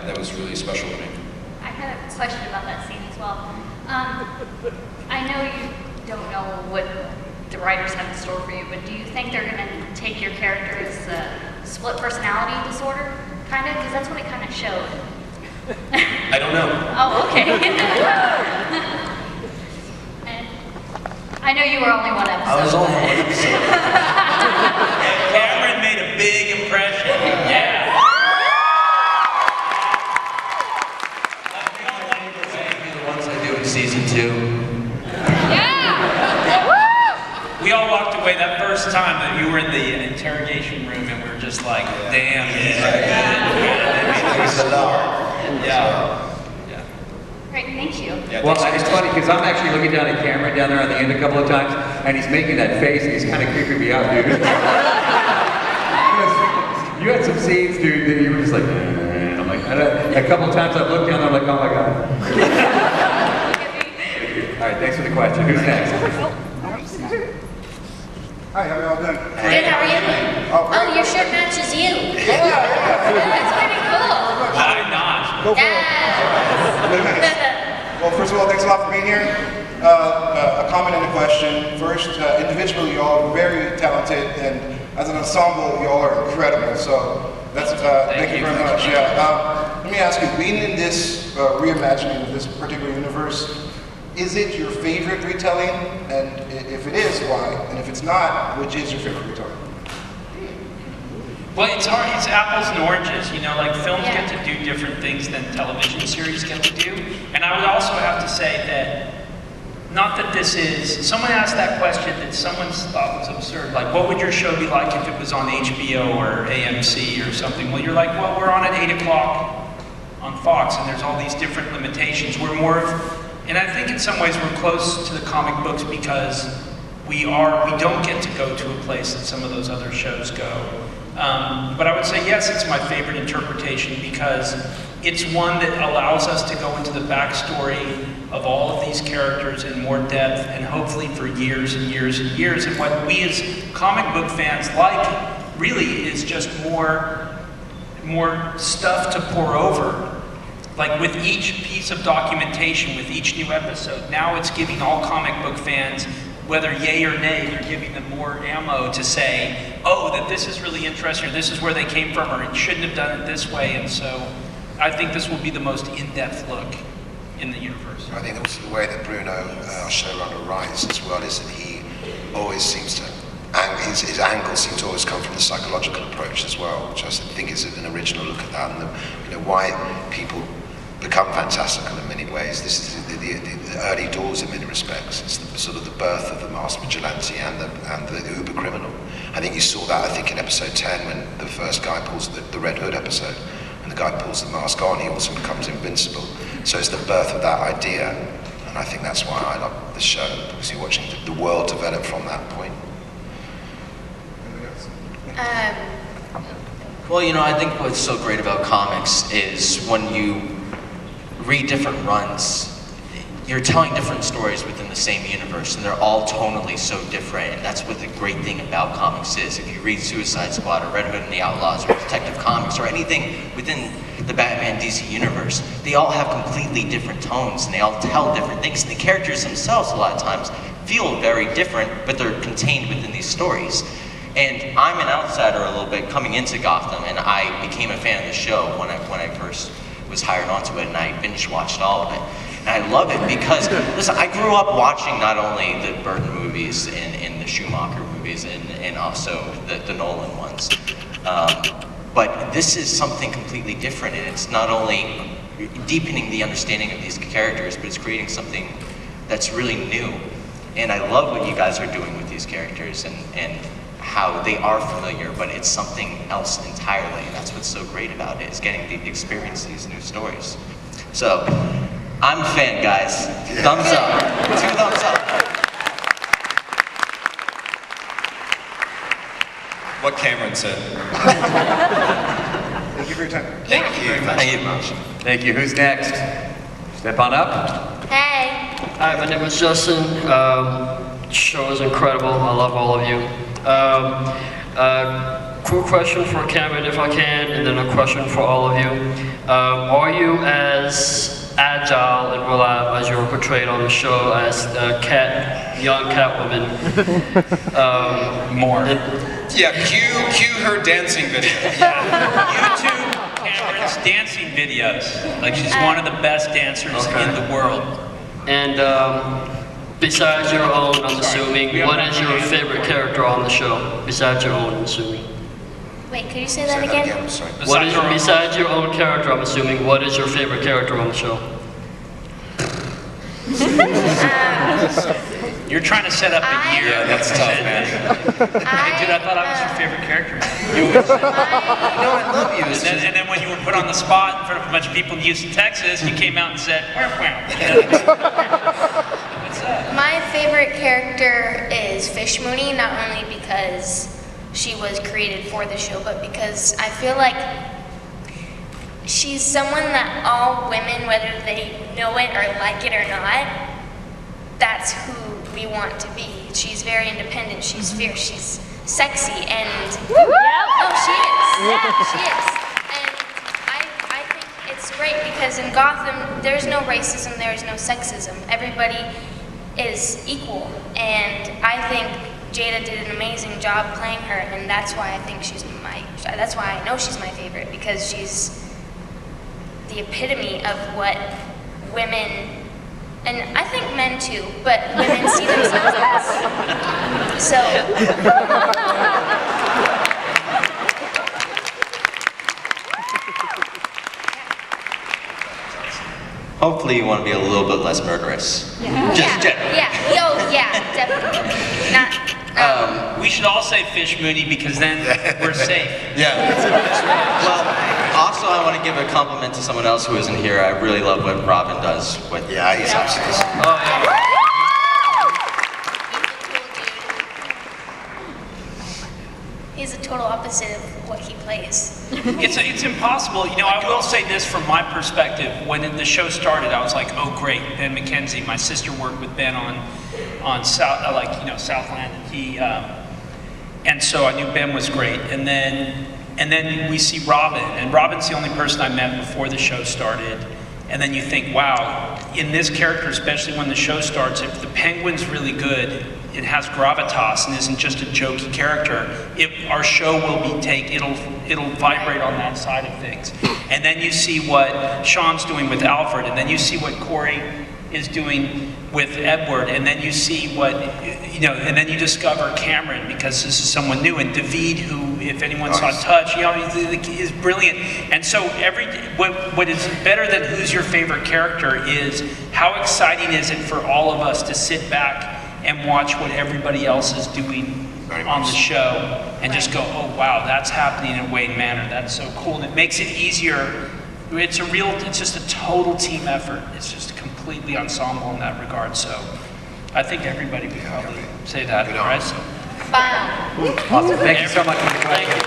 That was really special to me. I had a question about that scene as well. I know you don't know what the writers have in store for you, but do you think they're going to take your character as a split personality disorder, kind of? Because that's what it kind of showed. I don't know. Oh, okay. And I know you were only one episode. I was only one episode. Cameron made a big impression. Yeah. The ones I do in season 2. We all walked away that first time that you were in the interrogation room, and we were just like, damn, yeah. Great, thank you. Yeah, Well, thanks. it's funny because I'm actually looking down at Cameron down there on the end a couple of times, and he's making that face, and he's kind of creeping me out, dude. Because you had some scenes, dude, that you were just like, I'm like, a couple of times I've looked down, I'm like, oh my god. All right, thanks for the question. Who's next? Hi, how y'all doing? Good, how are you? Oh, your shirt matches you. That's pretty cool. Why not? Yes. Well, first of all, thanks a lot for being here. A comment and a question. First, individually, y'all are very talented, and as an ensemble, y'all are incredible. So that's thank you very much. Yeah. Let me ask you, being in this reimagining of this particular universe, is it your favorite retelling? And if it is, why? And if it's not, which is your favorite retelling? Well, it's hard. It's apples and oranges. You know, like films get to do different things than television series get to do. And I would also have to say that, not that this is, someone asked that question that someone thought was absurd. Like, what would your show be like if it was on HBO or AMC or something? Well, you're like, well, we're on at 8 o'clock on Fox, and there's all these different limitations. We're more of, and I think in some ways we're close to the comic books because we don't get to go to a place that some of those other shows go. But I would say yes, it's my favorite interpretation because it's one that allows us to go into the backstory of all of these characters in more depth and hopefully for years and years and years. And what we as comic book fans like really is just more stuff to pour over. Like with each piece of documentation, with each new episode, now it's giving all comic book fans, whether yay or nay, you're giving them more ammo to say, oh, that this is really interesting, or this is where they came from, or it shouldn't have done it this way. And so I think this will be the most in-depth look in the universe. I think also the way that Bruno, our showrunner, writes as well is that he always seems to, his angles seem to always come from the psychological approach as well, which I think is an original look at that, and why people become fantastical in many ways. This is the early doors in many respects. It's the sort of the birth of the masked vigilante and the uber criminal. I think you saw that, I think, in episode 10 when the first guy pulls the Red Hood episode, and the guy pulls the mask on, he also becomes invincible. So it's the birth of that idea, and I think that's why I love the show, because you're watching the world develop from that point. Well, I think what's so great about comics is when you read different runs, you're telling different stories within the same universe, and they're all tonally so different, and that's what the great thing about comics is. If you read Suicide Squad or Red Hood and the Outlaws or Detective Comics or anything within the Batman DC universe, they all have completely different tones, and they all tell different things, and the characters themselves a lot of times feel very different, but they're contained within these stories. And I'm an outsider a little bit coming into Gotham, and I became a fan of the show when I first was hired onto it, and I binge watched all of it. And I love it because, listen, I grew up watching not only the Burton movies and the Schumacher movies and also the Nolan ones, but this is something completely different, and it's not only deepening the understanding of these characters, but it's creating something that's really new. And I love what you guys are doing with these characters and how they are familiar, but it's something else entirely. And that's what's so great about it, is getting to experience these new stories. So, I'm a fan, guys. Thumbs up. 2 thumbs up. What Cameron said. Thank you for your time. Thank you very much. Thank you. Who's next? Step on up. Hey. Hi, my name is Justin. Show is incredible. I love all of you. quick question for Cameron, if I can, and then a question for all of you. Are you as agile and reliable as you were portrayed on the show as young Catwoman? More. Yeah, cue her dancing video. YouTube Cameron's dancing videos. Like, she's one of the best dancers in the world. And besides your own, I'm assuming, what is your favorite character on the show? Besides your own, I'm assuming. Wait, could you say that again? Sorry. Besides your own character, I'm assuming, what is your favorite character on the show? You're trying to set up a year. Yeah, that's tough, man. Hey, dude, I thought I was your favorite character. No, I love you. It's And then when you were put on the spot in front of a bunch of people in Houston, Texas, you came out and said, "Wow, wow." What's that? My favorite character is Fish Mooney, not only because she was created for the show, but because I feel like she's someone that all women, whether they know it or like it or not, that's who we want to be. She's very independent, she's fierce, she's sexy, and oh, she is. Yeah, she is. And I think it's great because in Gotham, there's no racism, there's no sexism. Everybody is equal, and I think Jada did an amazing job playing her, and that's why I think that's why I know she's my favorite, because she's the epitome of what women, and I think men too, but women see themselves as. So. Hopefully you want to be a little bit less murderous. Just generally. Definitely. Not. We should all say Fish Mooney because then we're safe. Yeah. Well, also I want to give a compliment to someone else who isn't here. I really love what Robin does with. Yeah, he's absolutely. Oh, yeah. He's a total opposite of what he plays. It's impossible. You know, I will say this from my perspective. When the show started, I was like, oh great, Ben McKenzie. My sister worked with Ben on Southland, and so I knew Ben was great. And then we see Robin, and Robin's the only person I met before the show started. And then you think, wow, in this character, especially when the show starts, if the Penguin's really good, it has gravitas and isn't just a jokey character, our show will be it'll vibrate on that side of things. And then you see what Sean's doing with Alfred, and then you see what Corey is doing with Edward, and then you see and then you discover Cameron, because this is someone new, and David, who, if anyone saw Touch, is brilliant. And so what is better than who's your favorite character is how exciting is it for all of us to sit back and watch what everybody else is doing on the show, and just go, oh wow, that's happening in Wayne Manor, that's so cool, and it makes it easier. It's just a total team effort. It's just completely ensemble in that regard. So I think everybody would probably say that, right? Awesome. Thank you so much for the question.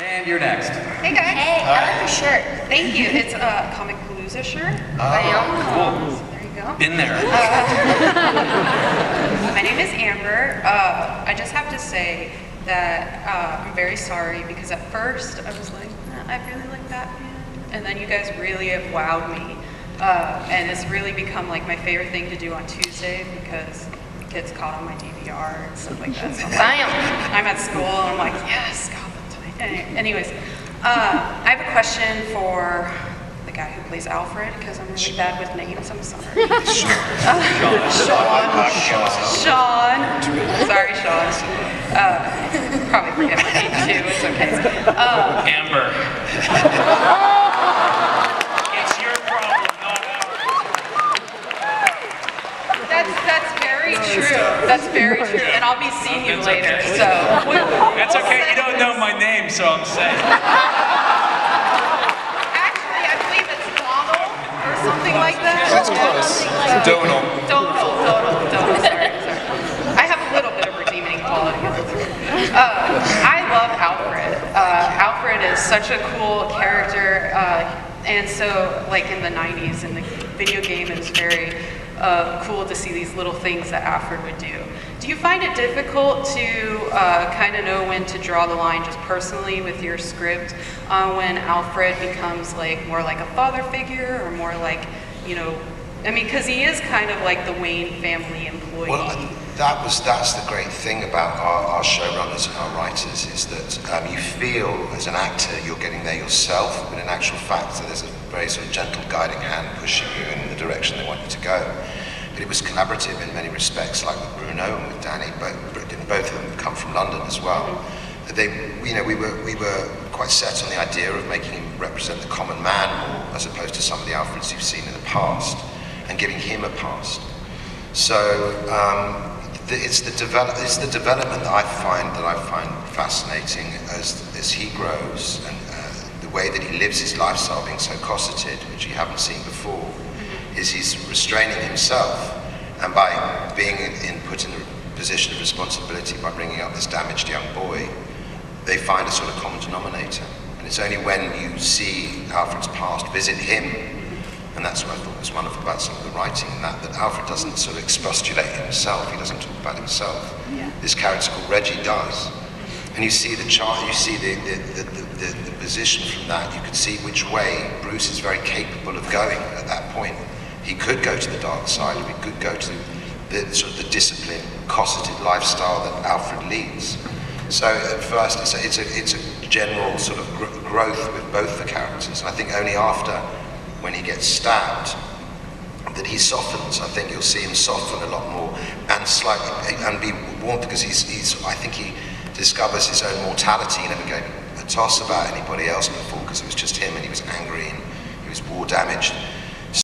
And you're next. Hey guys. Hey, I like your shirt. Thank you. It's a Comicpalooza shirt. Cool. There you go. Been there. My name is Amber. I just have to say that I'm very sorry, because at first I was like, I really like Batman, and then you guys really have wowed me, and it's really become like my favorite thing to do on Tuesday, because it gets caught on my DVR and stuff like that. So I'm at school and I'm like, yes, Gotham tonight. Anyways, I have a question for the guy who plays Alfred, because I'm really bad with names, I'm sorry. Sean. Sorry, Sean. Probably forget my name too, it's okay. Amber. It's your problem, not ours. That's very true. That's very true. And I'll be seeing you later, so. That's okay, you don't know my name, so I'm saying. Actually, I believe it's Donald or something like that. That's close. Donal. Sorry. I have a little bit of redeeming quality. I love Alfred. Alfred is such a cool character, and so like in the 90s in the video game, it was very cool to see these little things that Alfred would do. Do Do you find it difficult to kind of know when to draw the line just personally with your script when Alfred becomes like more like a father figure or more like, you know, I mean, because he is kind of like the Wayne family employee. Well, that's the great thing about our showrunners and our writers is that you feel as an actor you're getting there yourself, but in actual fact there's a very sort of gentle guiding hand pushing you in the direction they want you to go. But it was collaborative in many respects, like with Bruno and with Danny. Both of them come from London as well. We were quite set on the idea of making him represent the common man more, as opposed to some of the Alfreds you've seen in the past, and giving him a past. So it's the development that I find fascinating as he grows, and the way that he lives his lifestyle, being so cosseted, which you haven't seen before, is he's restraining himself, and by being put in a position of responsibility by bringing up this damaged young boy, they find a sort of common denominator. And it's only when you see Alfred's past, visit him, and that's what I thought was wonderful about some of the writing, that Alfred doesn't sort of expostulate himself, he doesn't talk about himself. Yeah. This character called Reggie does. And you see the child, you see the position from that, you can see which way Bruce is very capable of going at that point. He could go to the dark side, or he could go to the sort of the disciplined, cosseted lifestyle that Alfred leads. So at first, it's a general sort of growth with both the characters. And I think only after, when he gets stabbed, that he softens. I think you'll see him soften a lot more and slightly and be warm, because I think he discovers his own mortality. He never gave a toss about anybody else before, because it was just him, and he was angry and he was war damaged.